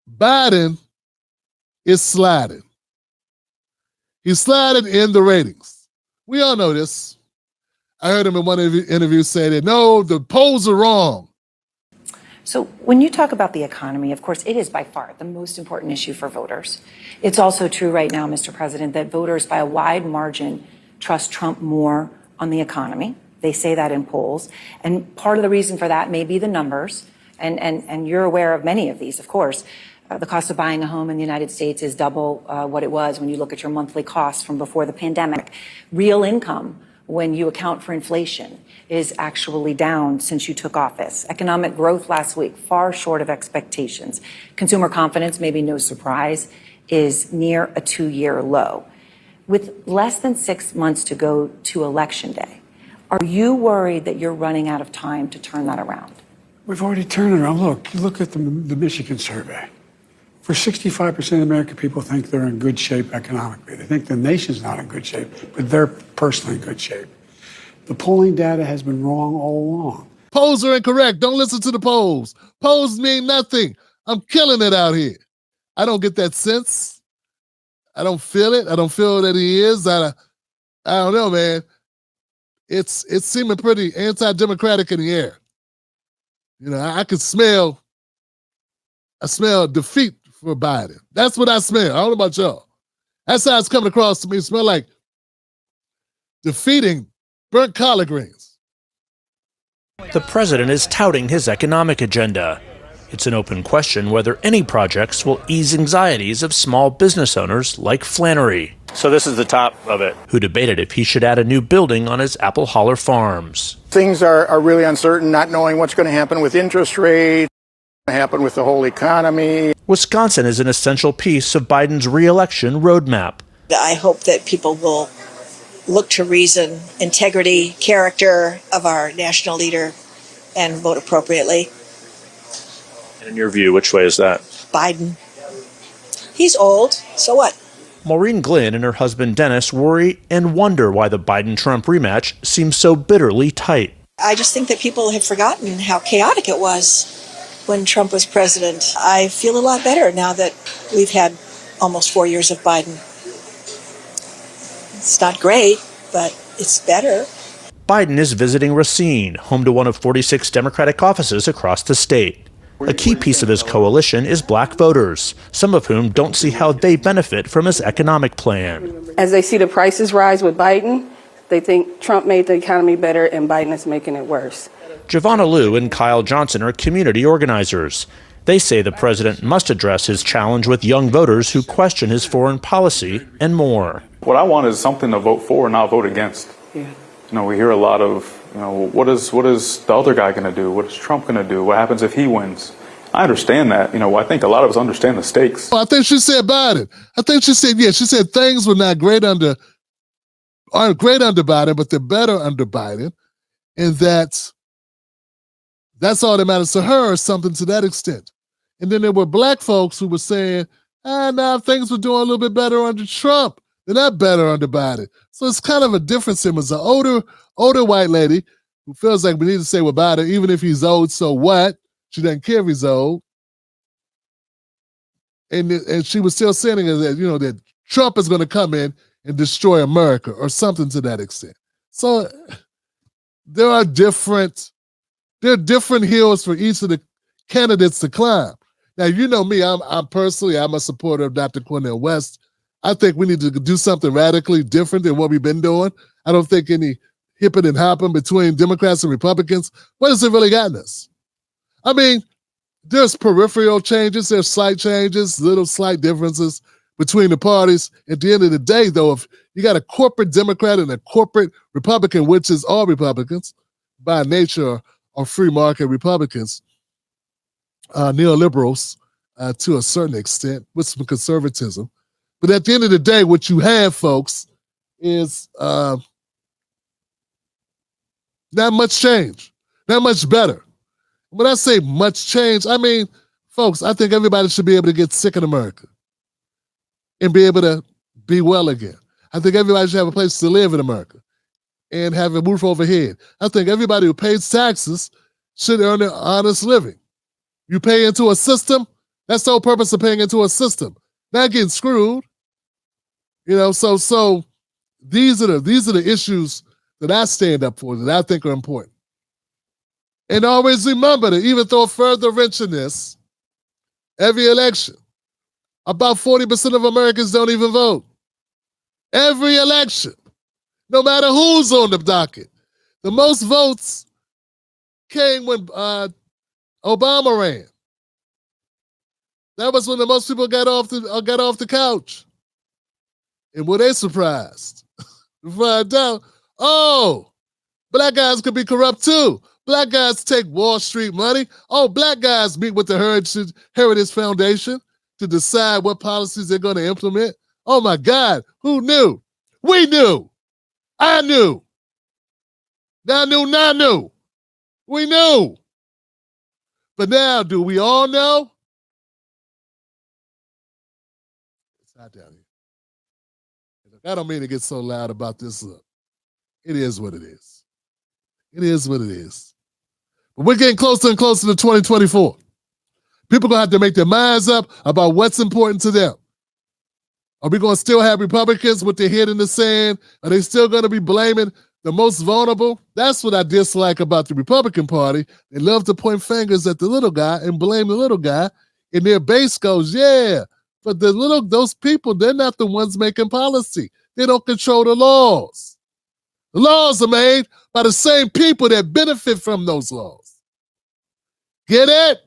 Biden is sliding. He's sliding in the ratings. We all know this. I heard him in one interview say that, no, the polls are wrong. So when you talk about the economy, of course, it is by far the most important issue for voters. It's also true right now, Mr. President, that voters by a wide margin trust Trump more on the economy. They say that in polls. And part of the reason for that may be the numbers. And you're aware of many of these, of course. The cost of buying a home in the United States is double what it was when you look at your monthly costs from before the pandemic. Real income, when you account for inflation, is actually down since you took office. Economic growth last week, far short of expectations. Consumer confidence, maybe no surprise, is near a 2-year low. With less than 6 months to go to Election Day, are you worried that you're running out of time to turn that around? We've already turned it around. Look at the Michigan survey. For 65% of American people think they're in good shape economically. They think the nation's not in good shape, but they're personally in good shape. The polling data has been wrong all along. Polls are incorrect. Don't listen to the polls. Polls mean nothing. I'm killing it out here. I don't get that sense. I don't feel it. I don't feel that he is. I don't know, man. It's seeming pretty anti-democratic in the air. You know, I smell defeat for Biden. That's what I smell. I don't know about y'all. That's how it's coming across to me. It smells like defeating burnt collard greens. The president is touting his economic agenda. It's an open question whether any projects will ease anxieties of small business owners like Flannery. So this is the top of it. Who debated if he should add a new building on his apple holler farms. Things are really uncertain, not knowing what's going to happen with interest rates, what's going to happen with the whole economy. Wisconsin is an essential piece of Biden's re-election roadmap. I hope that people will look to reason, integrity, character of our national leader and vote appropriately. And in your view, which way is that? Biden. He's old, so what? Maureen Glynn and her husband Dennis worry and wonder why the Biden-Trump rematch seems so bitterly tight. I just think that people have forgotten how chaotic it was when Trump was president. I feel a lot better now that we've had almost 4 years of Biden. It's not great, but it's better. Biden is visiting Racine, home to one of 46 Democratic offices across the state. A key piece of his coalition is black voters, some of whom don't see how they benefit from his economic plan. As they see the prices rise with Biden, they think Trump made the economy better and Biden is making it worse. Giovanna Liu and Kyle Johnson are community organizers. They say the president must address his challenge with young voters who question his foreign policy and more. What I want is something to vote for and not vote against. Yeah. You know, we hear a lot of, what is the other guy going to do? What is Trump going to do? What happens if he wins? I understand that. I think a lot of us understand the stakes. Well, I think she said Biden. I think she said, she said things were not aren't great under Biden, but they're better under Biden. And that's all that matters to her, or something to that extent. And then there were black folks who were saying, now things were doing a little bit better under Trump. They're not better under Biden. So it's kind of a difference. It was an older white lady who feels like we need to say with Biden, even if he's old, so what? She doesn't care if he's old. And she was still saying that, that Trump is going to come in and destroy America or something to that extent. So there are different hills for each of the candidates to climb. Now, you know me, I'm a supporter of Dr. Cornel West. I think we need to do something radically different than what we've been doing. I don't think any hipping and hopping between Democrats and Republicans, what has it really gotten us? I mean, there's peripheral changes, there's slight changes, little slight differences between the parties. At the end of the day, though, if you got a corporate Democrat and a corporate Republican, which is all Republicans by nature are free market Republicans, neoliberals to a certain extent with some conservatism. But at the end of the day, what you have, folks, is not much change, not much better. When I say much change, I mean, folks, I think everybody should be able to get sick in America and be able to be well again. I think everybody should have a place to live in America and have a roof overhead. I think everybody who pays taxes should earn an honest living. You pay into a system, That's the whole purpose of paying into a system, not getting screwed. So these are the issues that I stand up for, that I think are important. And always remember to even throw a further wrench in this, every election, about 40% of Americans don't even vote. Every election, no matter who's on the docket. The most votes came when Obama ran. That was when the most people got off the couch. And were they surprised to find out, oh, black guys could be corrupt too. Black guys take Wall Street money. Oh, black guys meet with the Heritage Foundation to decide what policies they're going to implement. Oh my God, who knew? We knew. I knew. I knew. We knew. But now, do we all know? It's not down here. I don't mean to get so loud about this. It is what it is. It is what it is. But we're getting closer and closer to 2024. People are going to have to make their minds up about what's important to them. Are we going to still have Republicans with their head in the sand? Are they still going to be blaming the most vulnerable? That's what I dislike about the Republican Party. They love to point fingers at the little guy and blame the little guy. And their base goes, yeah, but those people, they're not the ones making policy. They don't control the laws. The laws are made by the same people that benefit from those laws. Get it?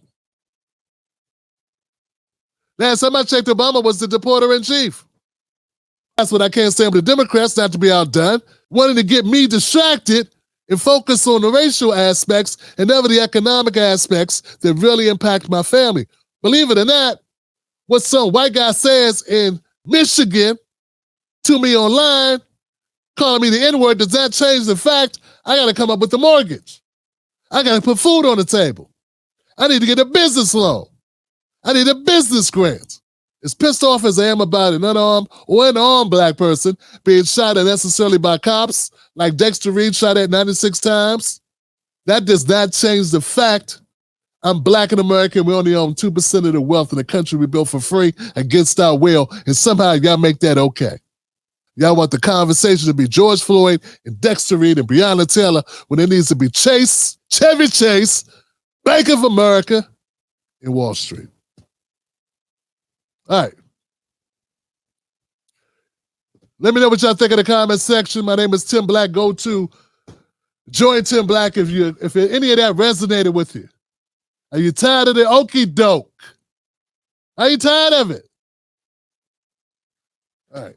Last time I checked, Obama was the deporter-in-chief. That's what I can't stand with the Democrats, not to be outdone, wanting to get me distracted and focus on the racial aspects and never the economic aspects that really impact my family. Believe it or not, what some white guy says in Michigan to me online, calling me the N-word, does that change the fact I got to come up with the mortgage? I got to put food on the table. I need to get a business loan. I need a business grant. As pissed off as I am about an unarmed or an armed black person being shot unnecessarily by cops, like Dexter Reed shot at 96 times, that does not change the fact I'm black in America and we only own 2% of the wealth in the country we built for free against our will, and somehow y'all make that okay. Y'all want the conversation to be George Floyd and Dexter Reed and Breonna Taylor when it needs to be Chase, Chevy Chase, Bank of America, and Wall Street. All right. Let me know what y'all think in the comment section. My name is Tim Black. Go to Join Tim Black if any of that resonated with you. Are you tired of the okie doke? Are you tired of it? All right.